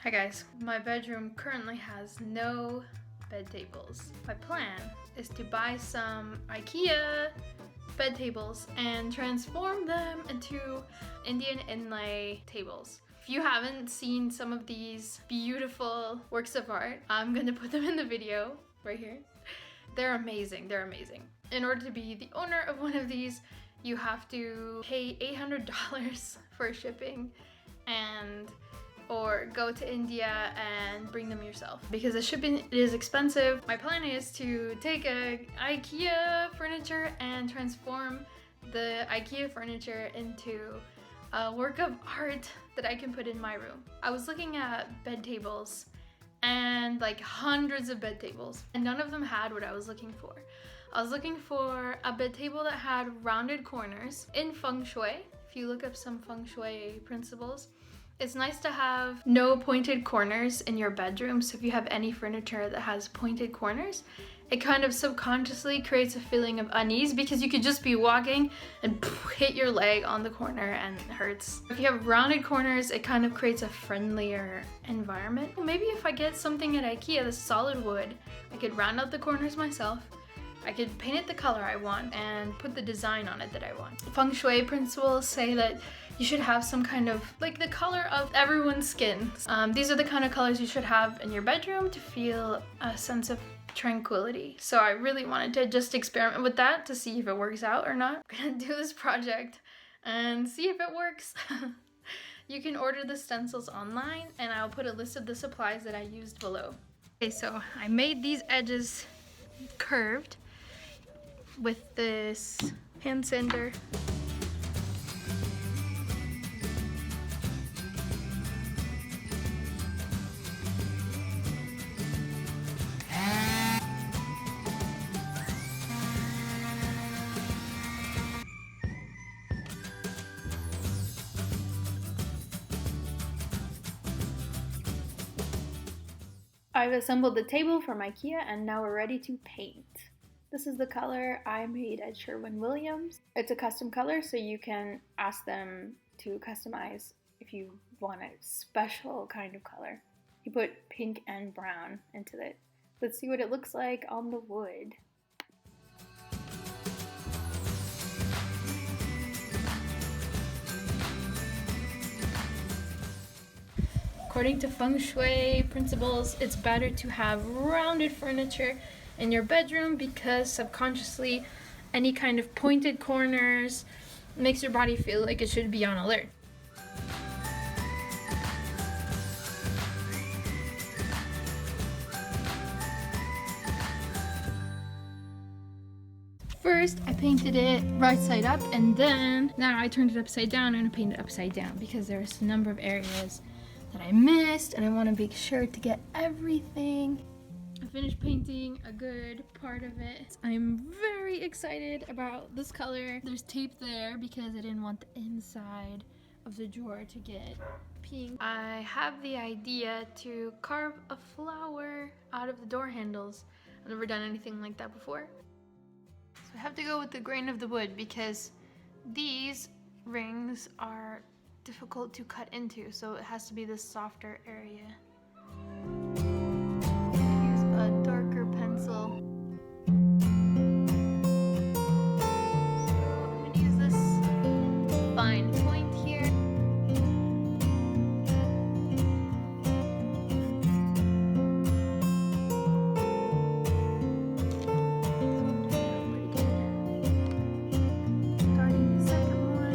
Hi guys, my bedroom currently has no bed tables. My plan is to buy some IKEA bed tables and transform them into Indian Inlay tables. If you haven't seen some of these beautiful works of art, I'm gonna put them in the video right here. They're amazing, they're amazing. In order to be the owner of one of these, you have to pay $800 for shipping or go to India and bring them yourself because the shipping is expensive. My plan is to take a IKEA furniture and transform the IKEA furniture into a work of art that I can put in my room. I was looking at bed tables and like hundreds of bed tables, and none of them had what I was looking for. I was looking for a bed table that had rounded corners in feng shui. If you look up some feng shui principles, it's nice to have no pointed corners in your bedroom. So if you have any furniture that has pointed corners, it kind of subconsciously creates a feeling of unease because you could just be walking and hit your leg on the corner and it hurts. If you have rounded corners, it kind of creates a friendlier environment. Maybe if I get something at IKEA that's solid wood, I could round out the corners myself. I could paint it the color I want and put the design on it that I want. Feng Shui principles say that you should have some kind of, like the color of everyone's skin. These are the kind of colors you should have in your bedroom to feel a sense of tranquility. So I really wanted to just experiment with that to see if it works out or not. I'm gonna do this project and see if it works. You can order the stencils online and I'll put a list of the supplies that I used below. Okay, so I made these edges curved with this hand sander. I've assembled the table from IKEA and now we're ready to paint. This is the color I made at Sherwin-Williams. It's a custom color, so you can ask them to customize if you want a special kind of color. You put pink and brown into it. Let's see what it looks like on the wood. According to feng shui principles, it's better to have rounded furniture in your bedroom because subconsciously any kind of pointed corners makes your body feel like it should be on alert. First, I painted it right side up, and then now I turned it upside down and I painted it upside down because there's a number of areas that I missed and I want to make sure to get everything. I finished painting a good part of it. I'm very excited about this color. There's tape there because I didn't want the inside of the drawer to get pink. I have the idea to carve a flower out of the door handles. I've never done anything like that before. So I have to go with the grain of the wood because these rings are difficult to cut into, so it has to be this softer area. A darker pencil. So I'm gonna use this fine point here. Starting the second one.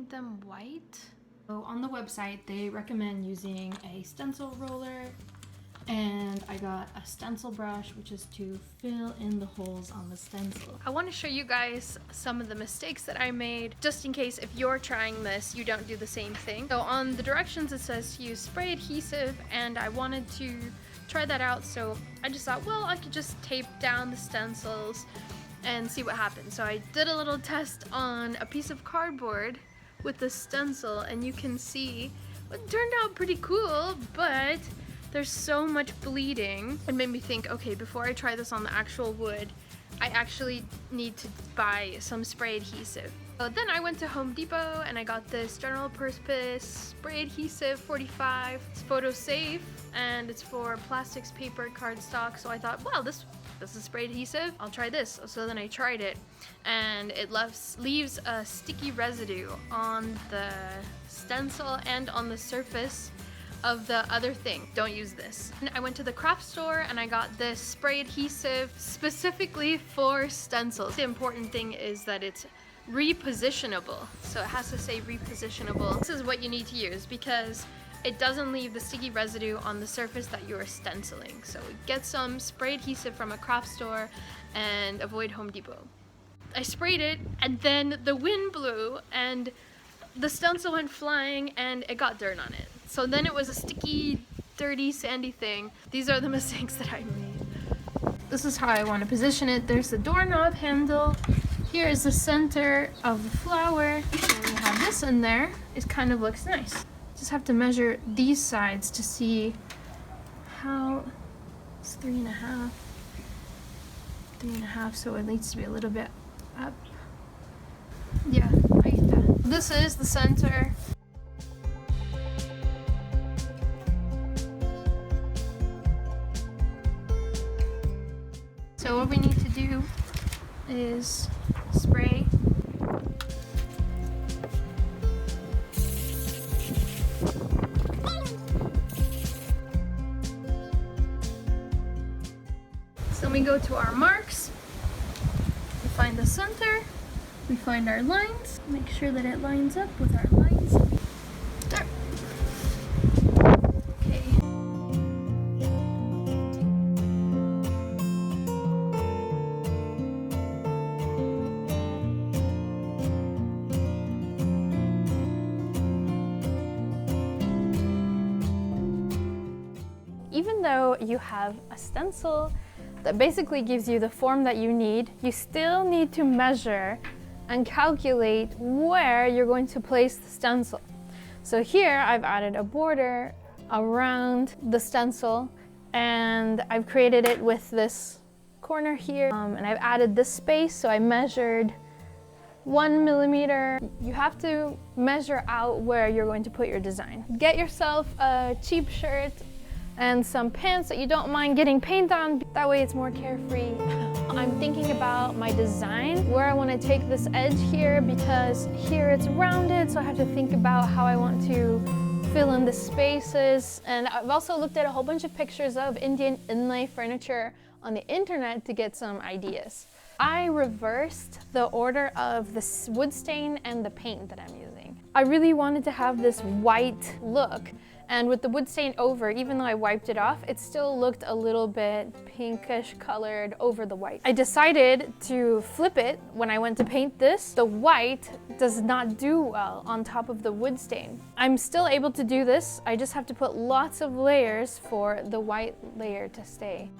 Them white. So on the website they recommend using a stencil roller, and I got a stencil brush, which is to fill in the holes on the stencil. I want to show you guys some of the mistakes that I made, just in case if you're trying this you don't do the same thing. So on the directions it says to use spray adhesive, and I wanted to try that out, so I just thought, well, I could just tape down the stencils and see what happens. So I did a little test on a piece of cardboard with the stencil, and you can see it turned out pretty cool, but there's so much bleeding. It made me think, okay, before I try this on the actual wood, I actually need to buy some spray adhesive. So then I went to Home Depot and I got this general purpose spray adhesive 45. It's photo safe and it's for plastics, paper, cardstock. So I thought, well, this is spray adhesive. I'll try this. So then I tried it and it leaves a sticky residue on the stencil and on the surface of the other thing. Don't use this. And I went to the craft store and I got this spray adhesive specifically for stencils. The important thing is that it's repositionable. So it has to say repositionable. This is what you need to use because it doesn't leave the sticky residue on the surface that you're stenciling. So get some spray adhesive from a craft store and avoid Home Depot. I sprayed it and then the wind blew and the stencil went flying and it got dirt on it. So then it was a sticky, dirty, sandy thing. These are the mistakes that I made. This is how I want to position it. There's the doorknob handle. Here is the center of the flower. And we have this in there. It kind of looks nice. Just have to measure these sides to see how it's 3.5. 3.5, so it needs to be a little bit up. Yeah, like that. This is the center. So what we need to do is spray. So we go to our marks, we find the center, we find our lines, make sure that it lines up with our lines. There. Okay. Even though you have a stencil that basically gives you the form that you need, you still need to measure and calculate where you're going to place the stencil. So here I've added a border around the stencil and I've created it with this corner here and I've added this space, so I measured 1 millimeter. You have to measure out where you're going to put your design. Get yourself a cheap shirt and some pants that you don't mind getting paint on. That way it's more carefree. I'm thinking about my design, where I want to take this edge here, because here it's rounded, so I have to think about how I want to fill in the spaces. And I've also looked at a whole bunch of pictures of Indian Inlay furniture on the internet to get some ideas. I reversed the order of the wood stain and the paint that I'm using. I really wanted to have this white look. And with the wood stain over, even though I wiped it off, it still looked a little bit pinkish colored over the white. I decided to flip it when I went to paint this. The white does not do well on top of the wood stain. I'm still able to do this. I just have to put lots of layers for the white layer to stay.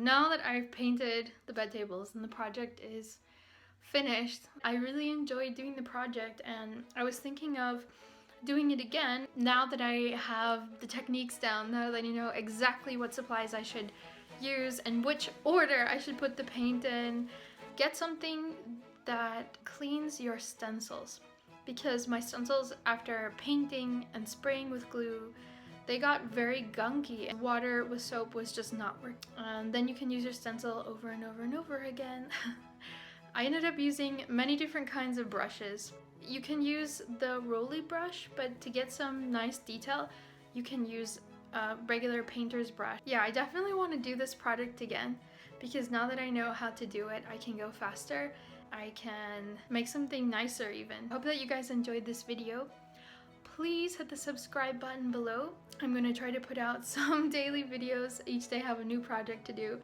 Now that I've painted the bed tables and the project is finished, I really enjoyed doing the project, and I was thinking of doing it again now that I have the techniques down, now that I know exactly what supplies I should use and which order I should put the paint in. Get something that cleans your stencils, because my stencils, after painting and spraying with glue, they got very gunky. Water with soap was just not working. Then you can use your stencil over and over and over again. I ended up using many different kinds of brushes. You can use the rolly brush, but to get some nice detail, you can use a regular painter's brush. Yeah, I definitely want to do this product again because now that I know how to do it, I can go faster. I can make something nicer even. Hope that you guys enjoyed this video. Please hit the subscribe button below. I'm gonna try to put out some daily videos. Each day I have a new project to do.